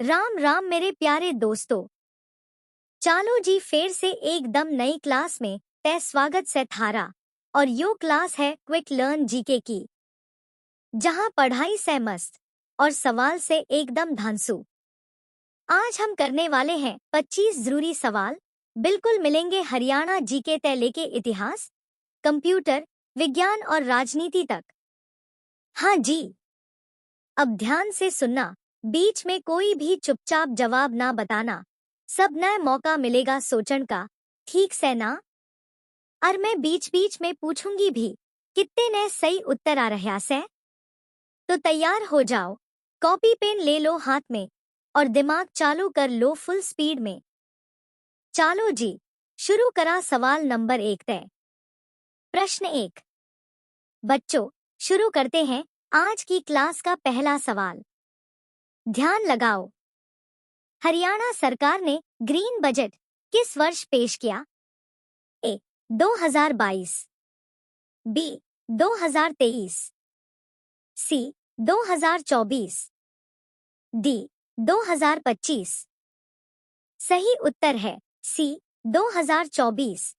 राम राम मेरे प्यारे दोस्तों। चालो जी फिर से एकदम नई क्लास में तय स्वागत से थारा। और यो क्लास है क्विक लर्न जीके की, जहां पढ़ाई से मस्त और सवाल से एकदम धांसू। आज हम करने वाले हैं 25 जरूरी सवाल। बिल्कुल मिलेंगे हरियाणा जीके तय लेके इतिहास, कंप्यूटर, विज्ञान और राजनीति तक। हाँ जी, अब ध्यान से सुनना, बीच में कोई भी चुपचाप जवाब ना बताना। सब नए मौका मिलेगा सोचन का, ठीक से ना। और मैं बीच बीच में पूछूंगी भी, कितने नए सही उत्तर आ रहा से। तो तैयार हो जाओ, कॉपी पेन ले लो हाथ में और दिमाग चालू कर लो फुल स्पीड में। चालो जी, शुरू करा सवाल नंबर 1 तय। प्रश्न 1। बच्चों, शुरू करते हैं आज की क्लास का पहला सवाल। ध्यान लगाओ, हरियाणा सरकार ने ग्रीन बजट किस वर्ष पेश किया? ए 2022, बी 2023, सी 2024, डी 2025। सही उत्तर है सी 2024।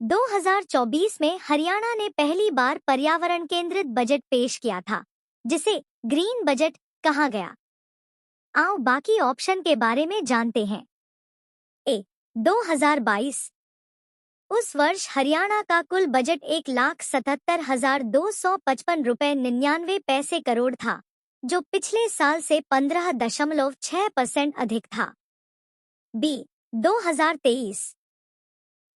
2024 में हरियाणा ने पहली बार पर्यावरण केंद्रित बजट पेश किया था, जिसे ग्रीन बजट कहा गया। आओ बाकी ऑप्शन के बारे में जानते हैं। ए 2022, उस वर्ष हरियाणा का कुल बजट 1,77,255 रुपए 99 करोड़ था, जो पिछले साल से 15.6% अधिक था। बी 2023,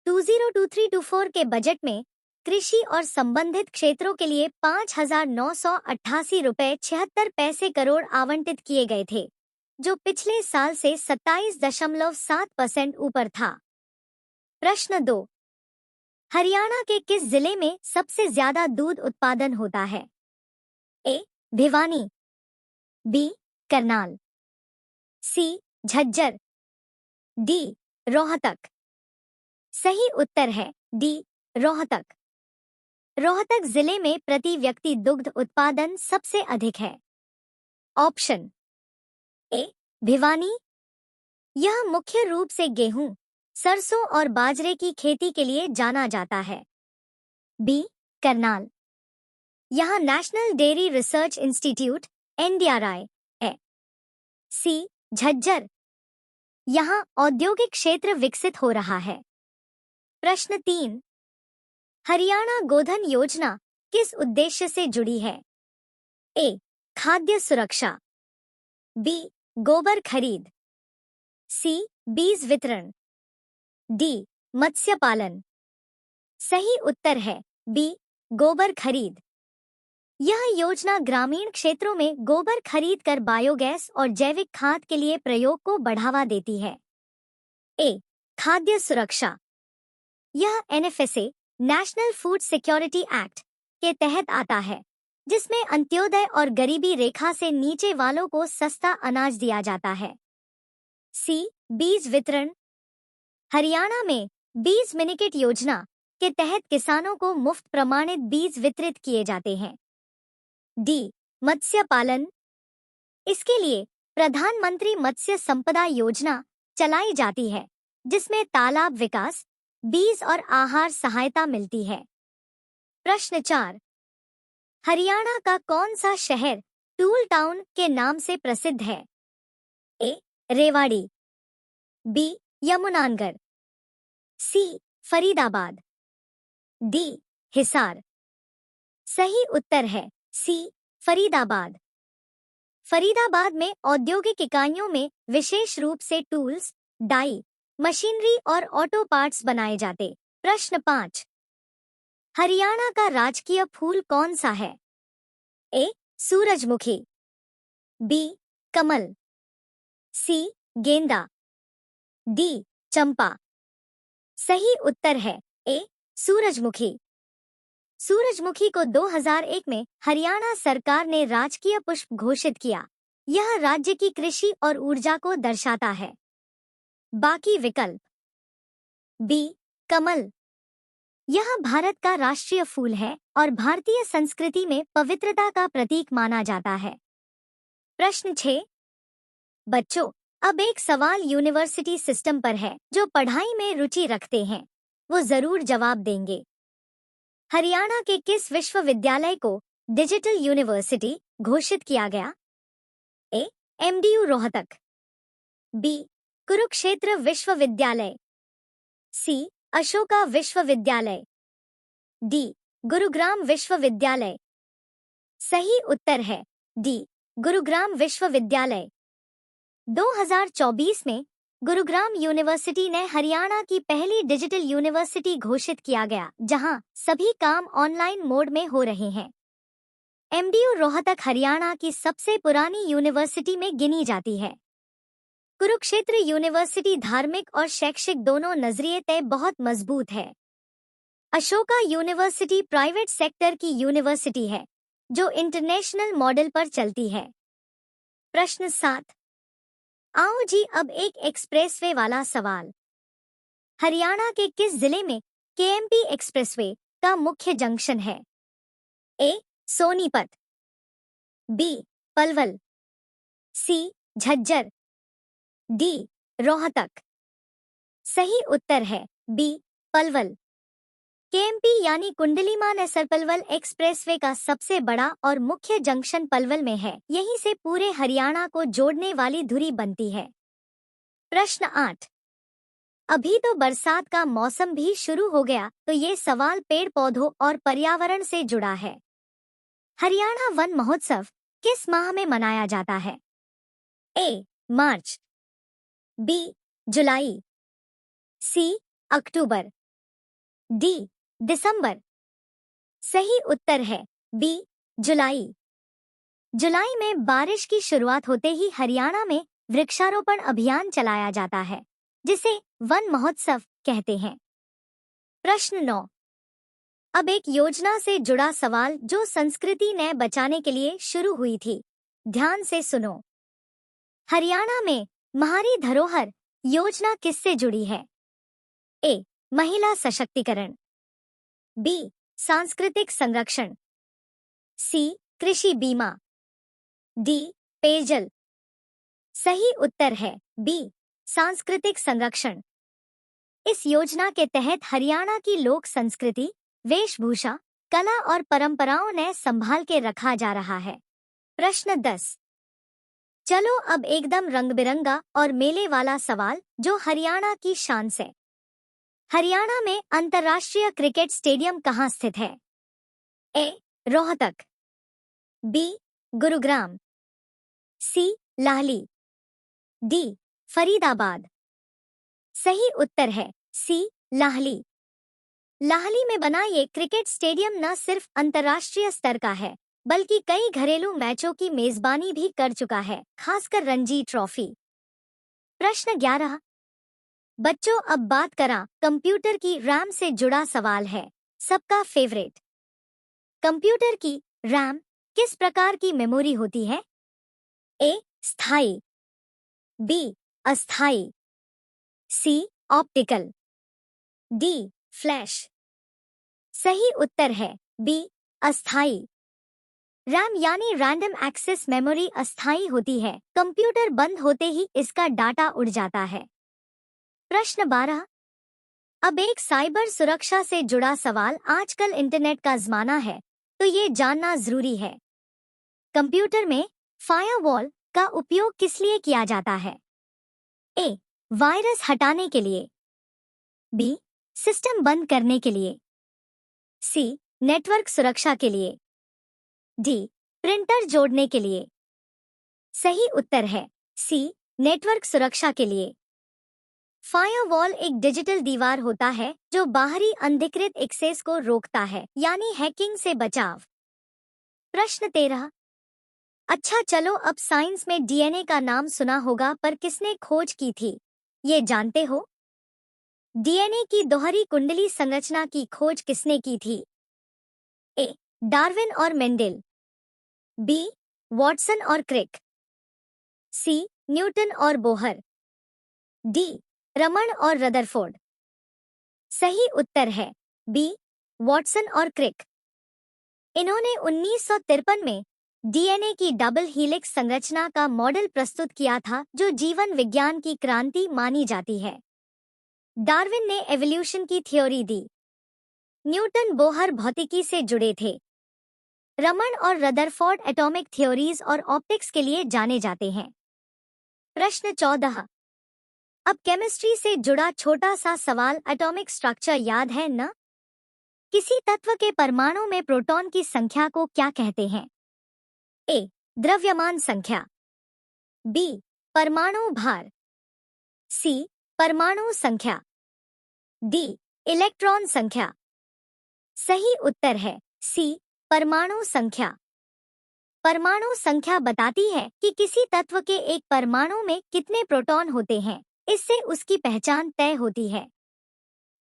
2023-24 के बजट में कृषि और संबंधित क्षेत्रों के लिए 5,988 रुपए 76 आवंटित किए गए थे, जो पिछले साल से 27.7% ऊपर था। प्रश्न 2। हरियाणा के किस जिले में सबसे ज्यादा दूध उत्पादन होता है? ए भिवानी, बी करनाल, सी झज्जर, डी रोहतक। सही उत्तर है डी रोहतक। रोहतक जिले में प्रति व्यक्ति दुग्ध उत्पादन सबसे अधिक है। ऑप्शन ए भिवानी, यह मुख्य रूप से गेहूं, सरसों और बाजरे की खेती के लिए जाना जाता है। बी करनाल, यहाँ national dairy research institute NDRI है। सी झज्जर, यहाँ औद्योगिक क्षेत्र विकसित हो रहा है। प्रश्न 3। हरियाणा गोधन योजना किस उद्देश्य से जुड़ी है? ए खाद्य सुरक्षा, बी गोबर खरीद, सी बीज वितरण, डी मत्स्य पालन। सही उत्तर है बी गोबर खरीद। यह योजना ग्रामीण क्षेत्रों में गोबर खरीद कर बायोगैस और जैविक खाद के लिए प्रयोग को बढ़ावा देती है। ए खाद्य सुरक्षा, यह NFSA national food security act के तहत आता है, जिसमें अंत्योदय और गरीबी रेखा से नीचे वालों को सस्ता अनाज दिया जाता है। सी बीज वितरण, हरियाणा में बीज मिनिकिट योजना के तहत किसानों को मुफ्त प्रमाणित बीज वितरित किए जाते हैं। डी मत्स्य पालन, इसके लिए प्रधानमंत्री मत्स्य संपदा योजना चलाई जाती है, जिसमें तालाब विकास, बीज और आहार सहायता मिलती है। प्रश्न 4। हरियाणा का कौन सा शहर टूल टाउन के नाम से प्रसिद्ध है? ए रेवाड़ी, बी यमुनानगर, सी फरीदाबाद, डी हिसार। सही उत्तर है सी फरीदाबाद। फरीदाबाद में औद्योगिक इकाइयों में विशेष रूप से टूल्स, डाई, मशीनरी और ऑटो पार्ट्स बनाए जाते। प्रश्न 5। हरियाणा का राजकीय फूल कौन सा है? ए सूरजमुखी, बी कमल, सी गेंदा, डी चंपा। सही उत्तर है ए सूरजमुखी। सूरजमुखी को 2001 में हरियाणा सरकार ने राजकीय पुष्प घोषित किया। यह राज्य की कृषि और ऊर्जा को दर्शाता है। बाकी विकल्प। बी कमल, यह भारत का राष्ट्रीय फूल है और भारतीय संस्कृति में पवित्रता का प्रतीक माना जाता है। प्रश्न 6। बच्चों, अब एक सवाल यूनिवर्सिटी सिस्टम पर है। जो पढ़ाई में रुचि रखते हैं वो जरूर जवाब देंगे। हरियाणा के किस विश्वविद्यालय को डिजिटल यूनिवर्सिटी घोषित किया गया? A. MDU Rohtak, B. Kurukshetra विश्वविद्यालय, सी. अशोका विश्वविद्यालय, डी. गुरुग्राम विश्वविद्यालय। सही उत्तर है डी. गुरुग्राम विश्वविद्यालय। 2024 में गुरुग्राम यूनिवर्सिटी ने हरियाणा की पहली डिजिटल यूनिवर्सिटी घोषित किया गया, जहां सभी काम ऑनलाइन मोड में हो रहे हैं। एमडीयू रोहतक हरियाणा की सबसे पुरानी यूनिवर्सिटी में गिनी जाती है। कुरुक्षेत्र यूनिवर्सिटी धार्मिक और शैक्षिक दोनों नजरिए से बहुत मजबूत है। अशोका यूनिवर्सिटी प्राइवेट सेक्टर की यूनिवर्सिटी है जो इंटरनेशनल मॉडल पर चलती है। प्रश्न 7। आओ जी अब एक एक्सप्रेसवे वाला सवाल। हरियाणा के किस जिले में केएमपी एक्सप्रेसवे का मुख्य जंक्शन है? ए. सोनीपत, बी. पलवल, सी. झज्जर, डी. रोहतक। सही उत्तर है बी. पलवल। केएमपी यानी कुंडलीमान पलवल एक्सप्रेसवे का सबसे बड़ा और मुख्य जंक्शन पलवल में है। यहीं से पूरे हरियाणा को जोड़ने वाली धुरी बनती है। प्रश्न 8। अभी तो बरसात का मौसम भी शुरू हो गया, तो ये सवाल पेड़ पौधों और पर्यावरण से जुड़ा है। हरियाणा वन महोत्सव किस माह में मनाया जाता है? ए. मार्च, बी. जुलाई, सी. अक्टूबर, डी. दिसंबर। सही उत्तर है बी. जुलाई। जुलाई में बारिश की शुरुआत होते ही हरियाणा में वृक्षारोपण अभियान चलाया जाता है, जिसे वन महोत्सव कहते हैं। प्रश्न 9। अब एक योजना से जुड़ा सवाल जो संस्कृति ने बचाने के लिए शुरू हुई थी। ध्यान से सुनो। हरियाणा में म्हारी धरोहर योजना किससे जुड़ी है? ए. महिला सशक्तिकरण, बी. सांस्कृतिक संरक्षण, सी. कृषि बीमा, डी. पेयजल। सही उत्तर है बी. सांस्कृतिक संरक्षण। इस योजना के तहत हरियाणा की लोक संस्कृति, वेशभूषा, कला और परंपराओं ने संभाल के रखा जा रहा है। प्रश्न 10। चलो अब एकदम रंग-बिरंगा और मेले वाला सवाल जो हरियाणा की शान से। हरियाणा में अंतर्राष्ट्रीय क्रिकेट स्टेडियम कहाँ स्थित है? ए. रोहतक, बी. गुरुग्राम, सी. लाहली, डी. फरीदाबाद। सही उत्तर है सी. लाहली। लाहली में बना ये क्रिकेट स्टेडियम न सिर्फ अंतर्राष्ट्रीय स्तर का है, बल्कि कई घरेलू मैचों की मेजबानी भी कर चुका है, खासकर रणजी ट्रॉफी। प्रश्न 11। बच्चों अब बात करा कंप्यूटर की रैम से जुड़ा सवाल है, सबका फेवरेट। कंप्यूटर की रैम किस प्रकार की मेमोरी होती है? ए. स्थायी, बी. अस्थायी, सी. Optical, D. फ्लैश। सही उत्तर है बी. अस्थायी। रैम यानी रैंडम एक्सेस मेमोरी अस्थायी होती है। कंप्यूटर बंद होते ही इसका डाटा उड़ जाता है। प्रश्न 12। अब एक साइबर सुरक्षा से जुड़ा सवाल। आजकल इंटरनेट का जमाना है, तो ये जानना जरूरी है। कंप्यूटर में फायरवॉल का उपयोग किस लिए किया जाता है? ए. वायरस हटाने के लिए, बी. सिस्टम बंद करने के लिए, सी. नेटवर्क सुरक्षा के लिए, डी. प्रिंटर जोड़ने के लिए। सही उत्तर है सी. नेटवर्क सुरक्षा के लिए। फायरवॉल एक डिजिटल दीवार होता है जो बाहरी अनधिकृत एक्सेस को रोकता है, यानी हैकिंग से बचाव। प्रश्न 13। अच्छा चलो अब साइंस में डीएनए का नाम सुना होगा, पर किसने खोज की थी, ये जानते हो? डीएनए की दोहरी कुंडली संरचना की खोज किसने की थी? ए. डार्विन और मेंडेल, बी. वॉटसन और क्रिक, सी. न्यूटन और बोहर, डी. रमन और रदरफोर्ड। सही उत्तर है बी. वॉटसन और क्रिक। इन्होंने 1953 में डीएनए की डबल हीलिक्स संरचना का मॉडल प्रस्तुत किया था, जो जीवन विज्ञान की क्रांति मानी जाती है। डार्विन ने एवोल्यूशन की थ्योरी दी। न्यूटन बोहर भौतिकी से जुड़े थे। रमन और रदरफोर्ड एटॉमिक थ्योरीज और ऑप्टिक्स के लिए जाने जाते हैं। प्रश्न 14। अब केमिस्ट्री से जुड़ा छोटा सा सवाल, एटॉमिक स्ट्रक्चर याद है न? किसी तत्व के परमाणु में प्रोटॉन की संख्या को क्या कहते हैं? ए. द्रव्यमान संख्या, बी. परमाणु भार, सी. परमाणु संख्या, डी. इलेक्ट्रॉन संख्या। सही उत्तर है सी. परमाणु संख्या। परमाणु संख्या बताती है कि किसी तत्व के एक परमाणु में कितने प्रोटॉन होते हैं, इससे उसकी पहचान तय होती है।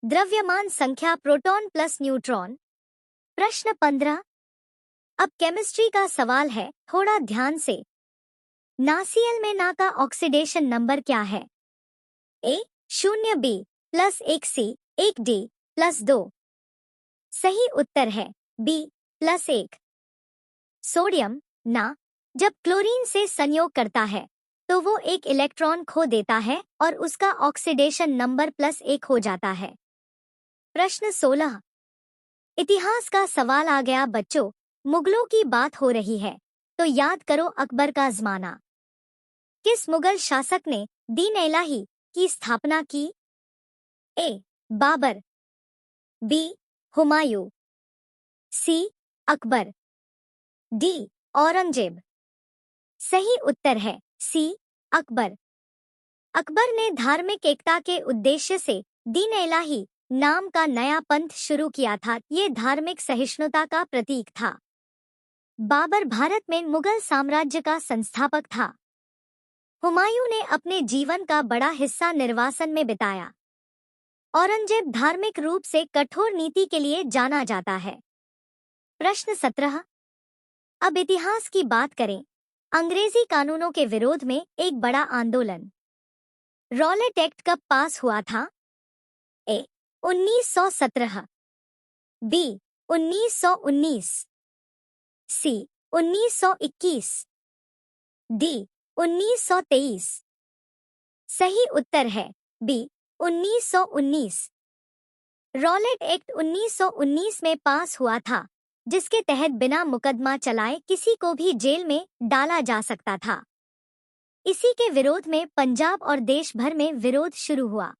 द्रव्यमान संख्या प्रोटॉन प्लस न्यूट्रॉन। प्रश्न 15। अब केमिस्ट्री का सवाल है, थोड़ा ध्यान से। नासीएल में ना का ऑक्सीडेशन नंबर क्या है? ए 0, बी +1, सी 1, डी +2। सही उत्तर है बी +1। सोडियम ना जब क्लोरीन से संयोग करता है तो वो एक इलेक्ट्रॉन खो देता है और उसका ऑक्सीडेशन नंबर +1 हो जाता है। प्रश्न 16। इतिहास का सवाल आ गया बच्चों। मुगलों की बात हो रही है तो याद करो अकबर का ज़माना। किस मुगल शासक ने दीन इलाही की स्थापना की? ए. बाबर, बी. हुमायूं, सी. अकबर, डी. औरंगजेब। सही उत्तर है सी. अकबर। अकबर ने धार्मिक एकता के उद्देश्य से दीन इलाही नाम का नया पंथ शुरू किया था। ये धार्मिक सहिष्णुता का प्रतीक था। बाबर भारत में मुगल साम्राज्य का संस्थापक था। हुमायूं ने अपने जीवन का बड़ा हिस्सा निर्वासन में बिताया। औरंगजेब धार्मिक रूप से कठोर नीति के लिए जाना जाता है। प्रश्न 17। अब इतिहास की बात करें। अंग्रेजी कानूनों के विरोध में एक बड़ा आंदोलन, रॉलेट एक्ट, कब पास हुआ था? ए. 1917, बी. 1919, सी. 1921, डी. 1923। सही उत्तर है बी. 1919। रॉलेट एक्ट 1919 में पास हुआ था, जिसके तहत बिना मुकदमा चलाए किसी को भी जेल में डाला जा सकता था। इसी के विरोध में पंजाब और देश भर में विरोध शुरू हुआ।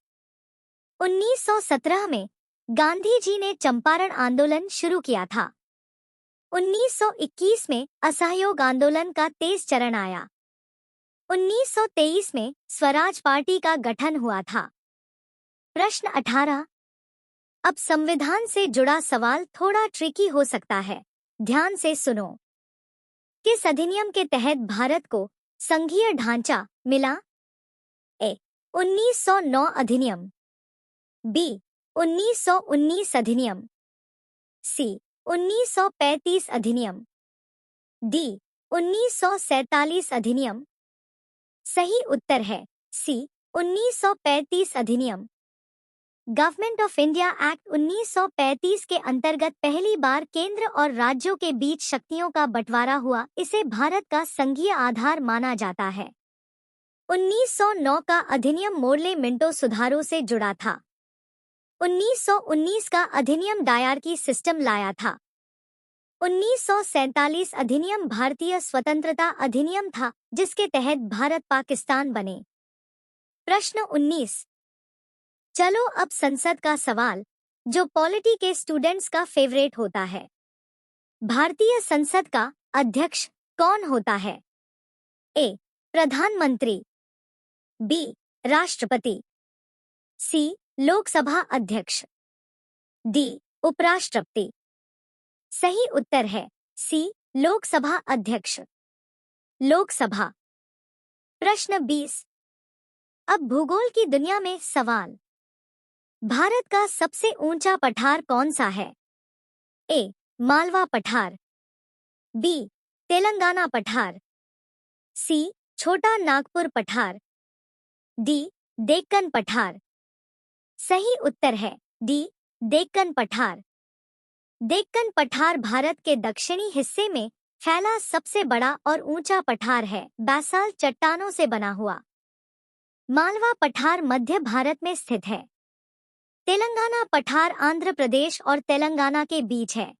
1917 में गांधी जी ने चंपारण आंदोलन शुरू किया था। 1921 में असहयोग आंदोलन का तेज चरण आया। 1923 में स्वराज पार्टी का गठन हुआ था। प्रश्न 18। अब संविधान से जुड़ा सवाल थोड़ा ट्रिकी हो सकता है, ध्यान से सुनो। किस अधिनियम के तहत भारत को संघीय ढांचा मिला? ए. 1909 अधिनियम, बी. 1919 अधिनियम, सी. 1935 अधिनियम, डी. 1947 अधिनियम। सही उत्तर है सी. 1935 अधिनियम। गवर्नमेंट ऑफ इंडिया एक्ट 1935 के अंतर्गत पहली बार केंद्र और राज्यों के बीच शक्तियों का बंटवारा हुआ। इसे भारत का संघीय आधार माना जाता है। 1909 का अधिनियम मोर्ले मिंटो सुधारों से जुड़ा था। 1919 का अधिनियम डायरकी सिस्टम लाया था। 1947 अधिनियम भारतीय स्वतंत्रता अधिनियम था, जिसके तहत भारत पाकिस्तान बने। प्रश्न 19। चलो अब संसद का सवाल, जो पॉलिटी के स्टूडेंट्स का फेवरेट होता है। भारतीय संसद का अध्यक्ष कौन होता है? ए. प्रधानमंत्री, बी. राष्ट्रपति, सी. लोकसभा अध्यक्ष, डी. उपराष्ट्रपति। सही उत्तर है सी. लोकसभा अध्यक्ष। लोकसभा। प्रश्न 20। अब भूगोल की दुनिया में सवाल। भारत का सबसे ऊंचा पठार कौन सा है? ए. मालवा पठार, बी. तेलंगाना पठार, सी. छोटा नागपुर पठार, डी. डेक्कन पठार। सही उत्तर है डी. डेक्कन पठार। डेक्कन पठार भारत के दक्षिणी हिस्से में फैला सबसे बड़ा और ऊंचा पठार है बासाल्ट चट्टानों से बना हुआ। मालवा पठार मध्य भारत में स्थित है। तेलंगाना पठार आंध्र प्रदेश और तेलंगाना के बीच है।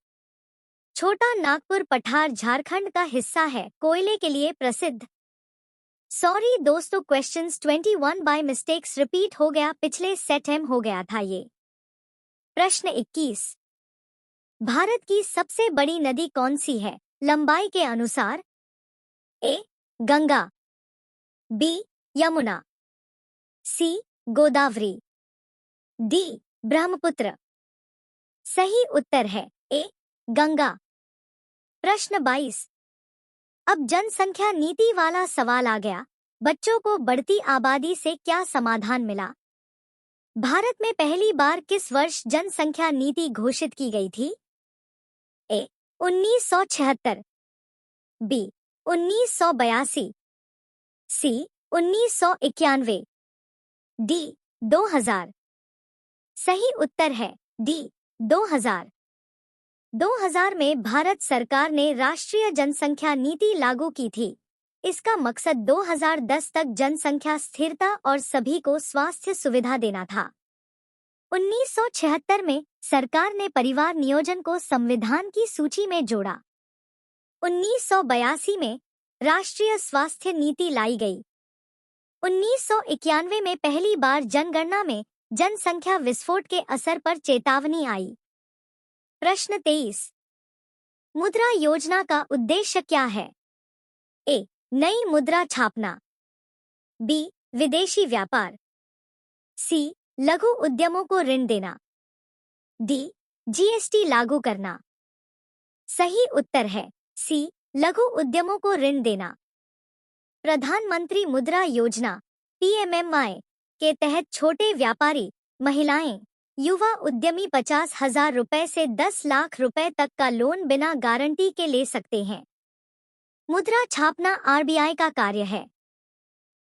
छोटा नागपुर पठार झारखंड का हिस्सा है, कोयले के लिए प्रसिद्ध। सॉरी दोस्तों, क्वेश्चंस 21 बाय मिस्टेक्स रिपीट हो गया, पिछले सेट में हो गया था ये। प्रश्न 21, भारत की सबसे बड़ी नदी कौन सी है लंबाई के अनुसार? ए गंगा, बी यमुना, सी गोदावरी, डी ब्रह्मपुत्र। सही उत्तर है ए गंगा। प्रश्न 22, अब जनसंख्या नीति वाला सवाल आ गया। बच्चों को बढ़ती आबादी से क्या समाधान मिला? भारत में पहली बार किस वर्ष जनसंख्या नीति घोषित की गई थी? ए 1976, बी 1982, सी 1991, डी 2000। सही उत्तर है डी 2000। 2000 में भारत सरकार ने राष्ट्रीय जनसंख्या नीति लागू की थी। इसका मकसद 2010 तक जनसंख्या स्थिरता और सभी को स्वास्थ्य सुविधा देना था। 1976 में सरकार ने परिवार नियोजन को संविधान की सूची में जोड़ा। 1982 में राष्ट्रीय स्वास्थ्य नीति लाई गई। 1991 में पहली बार जनगणना में जनसंख्या विस्फोट के असर पर चेतावनी आई। प्रश्न 23, मुद्रा योजना का उद्देश्य क्या है? ए नई मुद्रा छापना, बी विदेशी व्यापार, सी लघु उद्यमों को ऋण देना, डी जीएसटी लागू करना। सही उत्तर है सी लघु उद्यमों को ऋण देना। प्रधानमंत्री मुद्रा योजना पीएमएमवाई के तहत छोटे व्यापारी, महिलाएं, युवा उद्यमी 50,000 रुपए से 10 लाख रुपए तक का लोन बिना गारंटी के ले सकते हैं। मुद्रा छापना आरबीआई का कार्य है।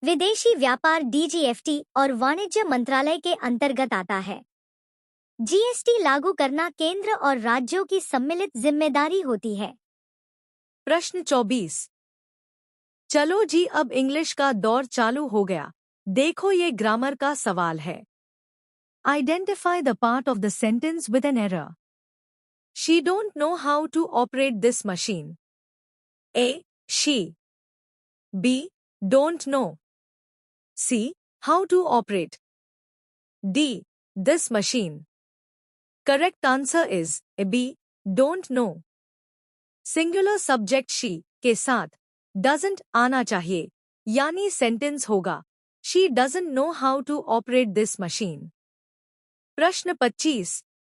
विदेशी व्यापार डीजीएफटी और वाणिज्य मंत्रालय के अंतर्गत आता है। जीएसटी लागू करना केंद्र और राज्यों की सम्मिलित जिम्मेदारी होती है। प्रश्न 24, चलो जी अब इंग्लिश का दौर चालू हो गया। देखो ये ग्रामर का सवाल है। Identify the part of the sentence with an error. She don't know how to operate this machine. A. She. B. Don't know. C. How to operate. D. This machine. Correct answer is A. B. Don't know. Singular subject she के साथ doesn't आना चाहिए, यानी sentence होगा She doesn't know how to operate this machine. प्रश्न 25,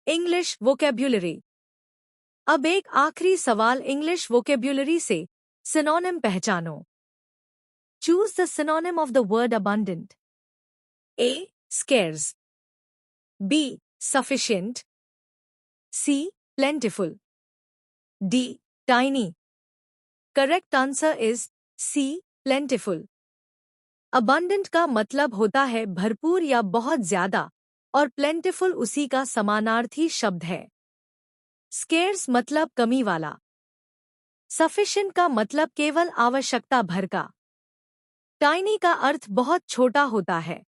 English vocabulary. अब एक आखिरी सवाल इंग्लिश वोकैब्युलरी से सिनोनिम पहचानो। Choose the synonym of the word abundant. A scarce, B sufficient, C plentiful, D tiny. Correct answer is C plentiful. Abundant का मतलब होता है भरपूर या बहुत ज्यादा, और प्लेंटिफुल उसी का समानार्थी शब्द है। स्केर्स मतलब कमी वाला। सफिशिएंट का मतलब केवल आवश्यकता भर का। टाइनी का अर्थ बहुत छोटा होता है।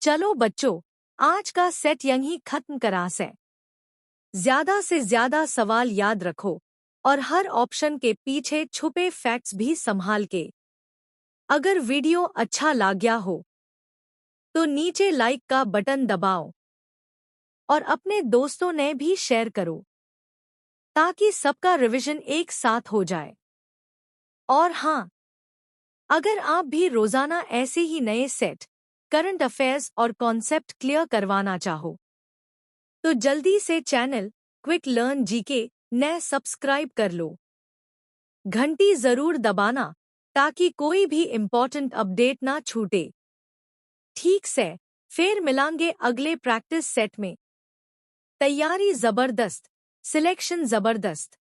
चलो बच्चों, आज का सेट यहीं खत्म करा से। ज्यादा से ज्यादा सवाल याद रखो और हर ऑप्शन के पीछे छुपे फैक्ट्स भी संभाल के। अगर वीडियो अच्छा लगा हो तो नीचे लाइक का बटन दबाओ और अपने दोस्तों ने भी शेयर करो ताकि सबका रिवीजन एक साथ हो जाए। और हाँ, अगर आप भी रोजाना ऐसे ही नए सेट, करंट अफेयर्स और कॉन्सेप्ट क्लियर करवाना चाहो तो जल्दी से चैनल क्विक लर्न जीके ने सब्सक्राइब कर लो। घंटी जरूर दबाना ताकि कोई भी इम्पोर्टेंट अपडेट ना छूटे। ठीक से, फिर मिलांगे अगले प्रैक्टिस सेट में। तैयारी जबरदस्त, सिलेक्शन जबरदस्त।